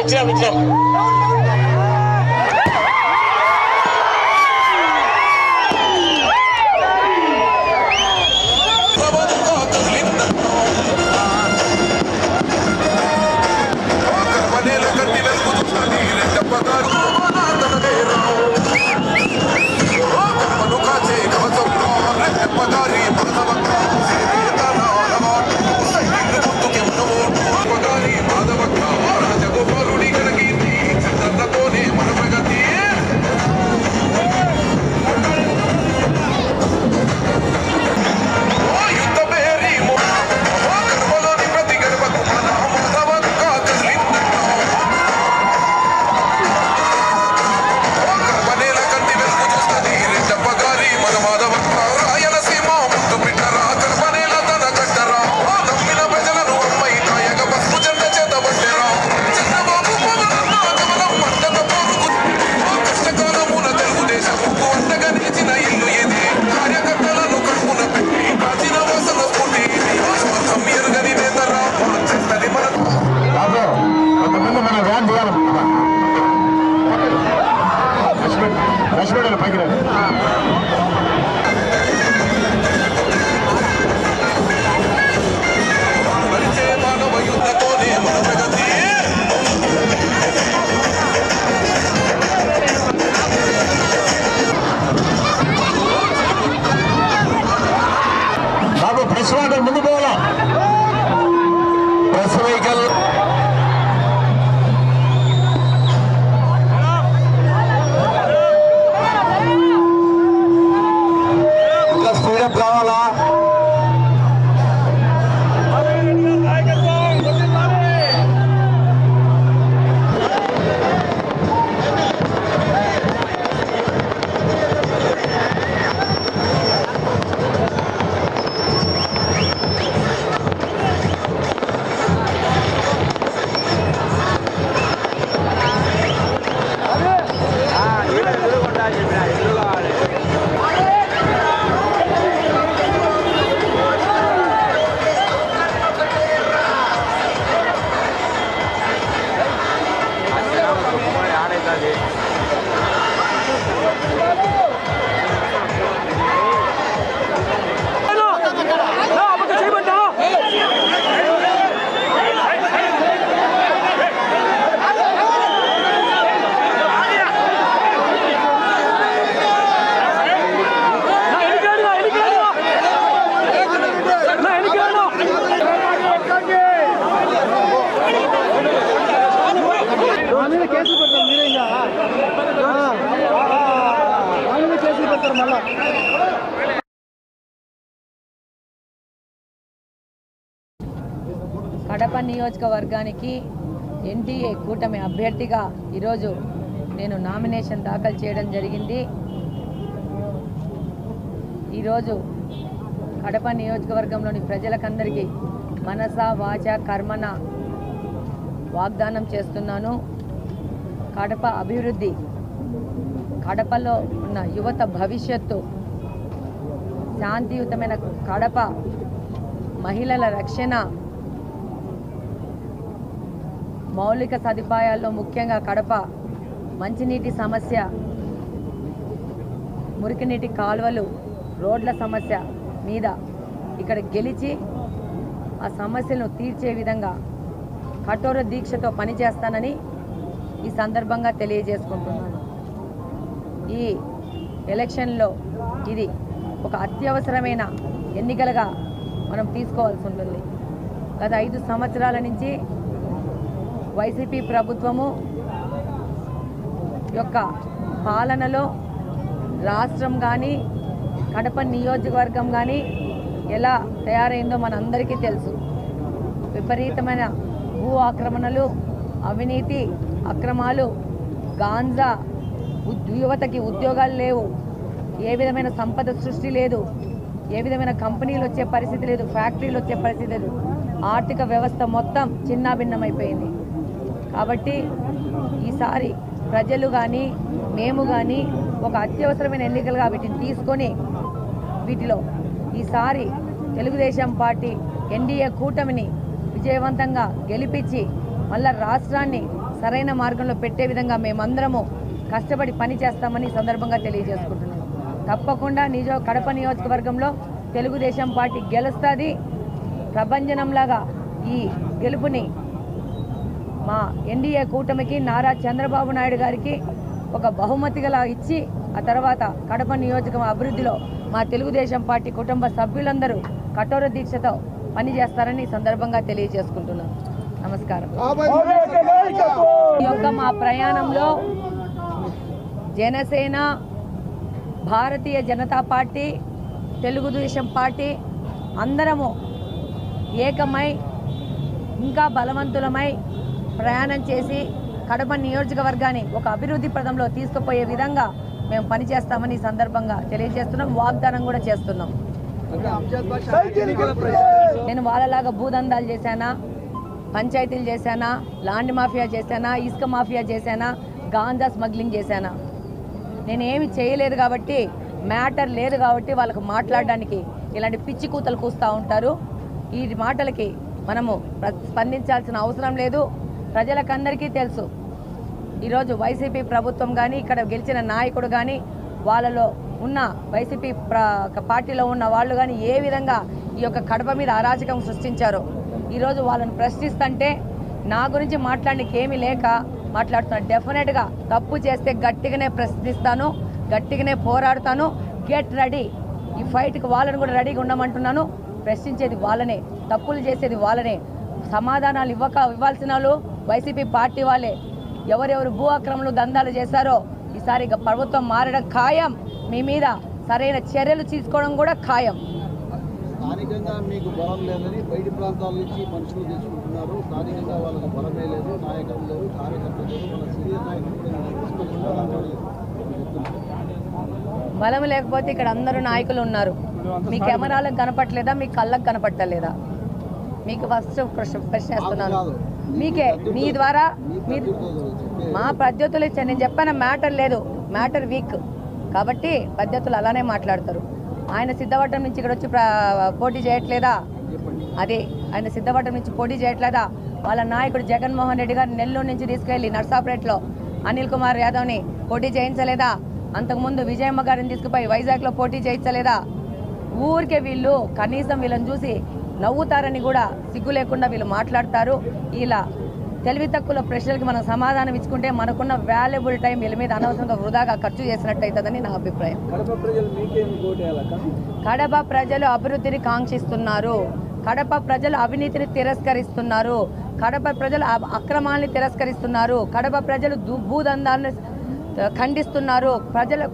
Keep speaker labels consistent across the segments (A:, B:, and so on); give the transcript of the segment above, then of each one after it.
A: వచ్చినాం ముందు పోవాలా ప్రెస్ వెహికల్ ఇంకా స్పీడప్ కావాలా
B: కడప నియోజకవర్గానికి ఎన్డీఏ కూటమి అభ్యర్థిగా ఈరోజు నేను నామినేషన్ దాఖలు చేయడం జరిగింది. ఈరోజు కడప నియోజకవర్గంలోని ప్రజలకందరికీ మనస వాచ కర్మన వాగ్దానం చేస్తున్నాను. కడప అభివృద్ధి, కడపలో ఉన్న యువత భవిష్యత్తు, శాంతియుతమైన కడప, మహిళల రక్షణ, మౌలిక సదుపాయాల్లో ముఖ్యంగా కడప మంచినీటి సమస్య, మురికినీటి కాలువలు, రోడ్ల సమస్య మీద ఇక్కడ గెలిచి ఆ సమస్యలను తీర్చే విధంగా కఠోర దీక్షతో పనిచేస్తానని ఈ సందర్భంగా తెలియజేసుకుంటున్నాను. ఈ ఎలక్షన్లో ఇది ఒక అత్యవసరమైన ఎన్నికలుగా మనం తీసుకోవాల్సి ఉంటుంది. గత 5 సంవత్సరాల నుంచి వైసీపీ ప్రభుత్వము యొక్క పాలనలో రాష్ట్రం కానీ కడప నియోజకవర్గం కానీ ఎలా తయారైందో మనందరికీ తెలుసు. విపరీతమైన భూ ఆక్రమణలు, అవినీతి అక్రమాలు, గాంజా, యువతకి ఉద్యోగాలు లేవు, ఏ విధమైన సంపద సృష్టి లేదు, ఏ విధమైన కంపెనీలు వచ్చే పరిస్థితి లేదు, ఫ్యాక్టరీలు వచ్చే పరిస్థితి లేదు, ఆర్థిక వ్యవస్థ మొత్తం చిన్నాభిన్నమైపోయింది. కాబట్టి ఈసారి ప్రజలు కానీ మేము కానీ ఒక అత్యవసరమైన ఎన్నికలుగా వీటిని తీసుకొని వీటిలో ఈసారి తెలుగుదేశం పార్టీ ఎన్డీఏ కూటమిని విజయవంతంగా గెలిపించి మళ్ళా రాష్ట్రాన్ని సరైన మార్గంలో పెట్టే విధంగా మేమందరము కష్టపడి పని చేస్తామని సందర్భంగా తెలియజేసుకుంటున్నాం. తప్పకుండా కడప నియోజకవర్గంలో తెలుగుదేశం పార్టీ గెలుస్తుంది. ప్రభంజనంలాగా ఈ గెలుపుని మా ఎన్డీఏ కూటమికి నారా చంద్రబాబు నాయుడు గారికి ఒక బహుమతిగా ఇచ్చి ఆ తర్వాత కడప నియోజకవర్గం అభివృద్ధిలో మా తెలుగుదేశం పార్టీ కుటుంబ సభ్యులందరూ కఠోర దీక్షతో పనిచేస్తారని సందర్భంగా తెలియజేసుకుంటున్నాను. నమస్కారం. ఈ యొక్క మా ప్రయాణంలో జనసేన, భారతీయ జనతా పార్టీ, తెలుగుదేశం పార్టీ అందరము ఏకమై ఇంకా బలవంతులమై ప్రయాణం చేసి కడప నియోజకవర్గాన్ని ఒక అభివృద్ధి పదంలో తీసుకుపోయే విధంగా మేము పనిచేస్తామని ఈ సందర్భంగా తెలియజేస్తున్నాం. వాగ్దానం కూడా చేస్తున్నాం. నేను వాళ్ళలాగా భూదందాలు చేశానా, పంచాయతీలు చేశానా, ల్యాండ్ మాఫియా చేశానా, ఇసుక మాఫియా చేశానా, గాంజా స్మగ్లింగ్ చేశానా? నేనేమి చేయలేదు కాబట్టి, మ్యాటర్ లేదు కాబట్టి వాళ్ళకు మాట్లాడడానికి ఇలాంటి పిచ్చి కూతలు కూస్తూ ఉంటారు. ఈ మాటలకి మనము స్పందించాల్సిన అవసరం లేదు. ప్రజలకందరికీ తెలుసు ఈరోజు వైసీపీ ప్రభుత్వం కానీ, ఇక్కడ గెలిచిన నాయకుడు కానీ, వాళ్ళలో ఉన్న వైసీపీ పార్టీలో ఉన్న వాళ్ళు కానీ ఏ విధంగా ఈ యొక్క కడప మీద అరాచకం సృష్టించారో ఈరోజు వాళ్ళని ప్రశ్నిస్తుంటే నా గురించి మాట్లాడడానికి ఏమీ లేక మాట్లాడుతున్నాను. డెఫినెట్గా తప్పు చేస్తే గట్టిగానే ప్రశ్నిస్తాను, గట్టిగానే పోరాడుతాను. Get ready. ఈ ఫైట్కి వాళ్ళని కూడా రెడీగా ఉండమంటున్నాను. ప్రశ్నించేది వాళ్ళనే, తప్పులు చేసేది వాళ్ళనే. సమాధానాలు ఇవ్వాల్సిన వాళ్ళు వైసీపీ పార్టీ వాళ్ళే. ఎవరెవరు భూ ఆక్రమణలు దందాలు చేశారో ఈసారి ప్రభుత్వం మారడం ఖాయం. మీ మీద సరైన చర్యలు తీసుకోవడం కూడా ఖాయం.
C: స్థానికంగా మీకు బలం లేదని బయటి ప్రాంతాల నుంచి మనుషులు తీసుకుంటున్నారు. స్థానికంగా వాళ్ళకి బలమే లేదు, నాయకులు లేరు, కార్యకర్తలు లేరు, మన సీనియర్ నాయకులు
B: బలం లేకపోతే ఇక్కడ అందరూ నాయకులు ఉన్నారు. మీ కెమెరాలకు కనపట్లేదా, మీ కళ్ళకు కనపట్టలేదా? మీకు ఫస్ట్ ప్రశ్న వేస్తున్నాను. మీకే, మీ ద్వారా మా పద్ధతులు ఇచ్చాను. నేను చెప్పాను మ్యాటర్ లేదు, మ్యాటర్ వీక్ కాబట్టి పద్ధతులు అలానే మాట్లాడతారు. ఆయన సిద్ధవటం నుంచి ఇక్కడ వచ్చి పోటీ చేయట్లేదా? అదే ఆయన సిద్ధవటం నుంచి పోటీ చేయట్లేదా? వాళ్ళ నాయకుడు జగన్మోహన్ రెడ్డి గారు నెల్లూరు నుంచి తీసుకెళ్లి నర్సాపేటలో అనిల్ కుమార్ యాదవ్ని పోటీ చేయించలేదా? అంతకుముందు విజయమ్మ గారిని తీసుకుపోయి వైజాగ్లో పోటీ చేయించలేదా? ఊరికే వీళ్ళు కనీసం వీళ్ళని చూసి నవ్వుతారని కూడా సిగ్గు లేకుండా వీళ్ళు మాట్లాడతారు. ఇలా తెలివి తక్కువ ప్రశ్నలకి మనం సమాధానం ఇచ్చుకుంటే మనకున్న వాల్యుబుల్ టైం వీళ్ళ మీద అనవసరంగా వృధాగా ఖర్చు చేసినట్టు అవుతుందని నా అభిప్రాయం. కడప ప్రజలు అభివృద్ధిని కాంక్షిస్తున్నారు. కడప ప్రజలు అవినీతిని తిరస్కరిస్తున్నారు. కడప ప్రజలు అక్రమాలని తిరస్కరిస్తున్నారు. కడప ప్రజలు భూదందాలను ఖండిస్తున్నారు.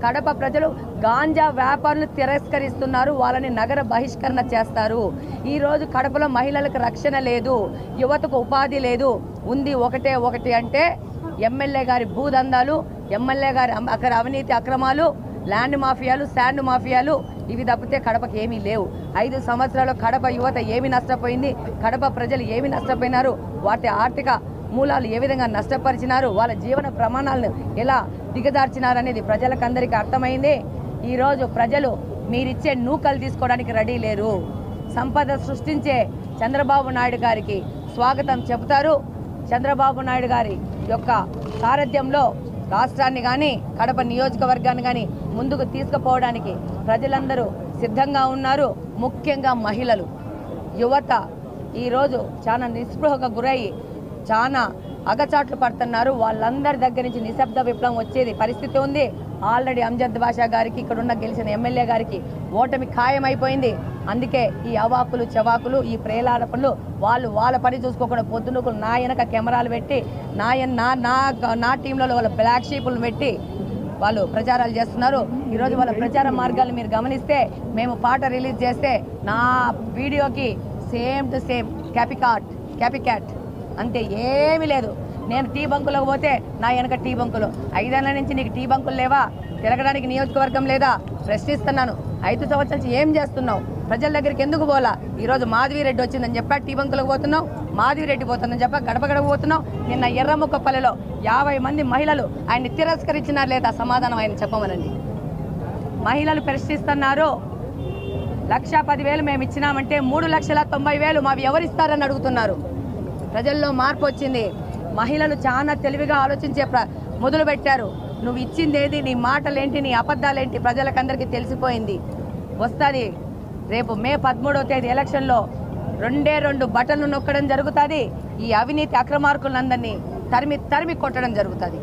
B: కడప ప్రజలు గాంజా వ్యాపారులను తిరస్కరిస్తున్నారు. వాళ్ళని నగర బహిష్కరణ చేస్తారు. ఈరోజు కడపలో మహిళలకు రక్షణ లేదు, యువతకు ఉపాధి లేదు. ఉంది ఒకటి అంటే ఎమ్మెల్యే గారి భూదందాలు, ఎమ్మెల్యే గారి అవినీతి అక్రమాలు, ల్యాండ్ మాఫియాలు, శాండ్ మాఫియాలు. ఇవి తప్పితే కడపకి ఏమీ లేవు. 5 సంవత్సరాలు కడప యువత ఏమి నష్టపోయింది, కడప ప్రజలు ఏమి నష్టపోయినారు, వాటి ఆర్థిక మూలాలు ఏ విధంగా నష్టపరిచినారు, వాళ్ళ జీవన ప్రమాణాలను ఎలా దిగదార్చినారనేది ప్రజలకందరికీ అర్థమైంది. ఈరోజు ప్రజలు మీరిచ్చే నూకలు తీసుకోవడానికి రెడీ లేరు. సంపద సృష్టించే చంద్రబాబు నాయుడు గారికి స్వాగతం చెబుతారు. చంద్రబాబు నాయుడు గారి యొక్క సారథ్యంలో రాష్ట్రాన్ని కానీ కడప నియోజకవర్గాన్ని కానీ ముందుకు తీసుకుపోవడానికి ప్రజలందరూ సిద్ధంగా ఉన్నారు. ముఖ్యంగా మహిళలు, యువత ఈరోజు చాలా నిస్పృహకు గురయ్యి చాలా అగచాట్లు పడుతున్నారు. వాళ్ళందరి దగ్గర నుంచి నిశ్శబ్ద విప్లవం వచ్చేది పరిస్థితి ఉంది. ఆల్రెడీ అంజద్ బాషా గారికి, ఇక్కడున్న గెలిచిన ఎమ్మెల్యే గారికి ఓటమి ఖాయమైపోయింది. అందుకే ఈ అవాకులు చవాకులు, ఈ ప్రేలాడపలు వాళ్ళ పని చూసుకోకుండా పొద్దునకు నా వెనక కెమెరాలు పెట్టి నా టీంలలో వాళ్ళ బ్లాక్ షీపులు పెట్టి వాళ్ళు ప్రచారాలు చేస్తున్నారు. ఈరోజు వాళ్ళ ప్రచార మార్గాలు మీరు గమనిస్తే, మేము పాట రిలీజ్ చేస్తే నా వీడియోకి సేమ్ టు సేమ్ క్యాపీ క్యాట్ అంతే, ఏమీ లేదు. నేను టీ బంకులకు పోతే నా వెనక టీ బంకులు. 5 ఏళ్ల నుంచి నీకు టీ బంకులు లేవా? తిరగడానికి నియోజకవర్గం లేదా? ప్రశ్నిస్తున్నాను. 5 సంవత్సరాల నుంచి ఏం చేస్తున్నావు? ప్రజల దగ్గరికి ఎందుకు పోలా? ఈరోజు మాధవిరెడ్డి వచ్చిందని చెప్పా టీ బంకులకు పోతున్నావు, మాధవిరెడ్డి పోతుందని చెప్పా గడప గడప పోతున్నావు. నిన్న ఎర్రముక్కపల్లిలో 50 మంది మహిళలు ఆయన్ని తిరస్కరించినారు లేదా? సమాధానం ఆయన చెప్పమనండి. మహిళలు ప్రశ్నిస్తున్నారు. 1,10,000 మేము ఇచ్చినామంటే 3,90,000 మావి ఎవరిస్తారని అడుగుతున్నారు. ప్రజల్లో మార్పు వచ్చింది. మహిళలు చాలా తెలివిగా ఆలోచించే మొదలు పెట్టారు. నువ్వు ఇచ్చిందేది, నీ మాటలేంటి, నీ అబద్ధాలేంటి ప్రజలకందరికీ తెలిసిపోయింది. వస్తుంది రేపు మే 13వ తేదీ ఎలక్షన్లో 2 బటన్లు నొక్కడం జరుగుతుంది. ఈ అవినీతి అక్రమార్కులందరినీ తరిమి కొట్టడం జరుగుతుంది.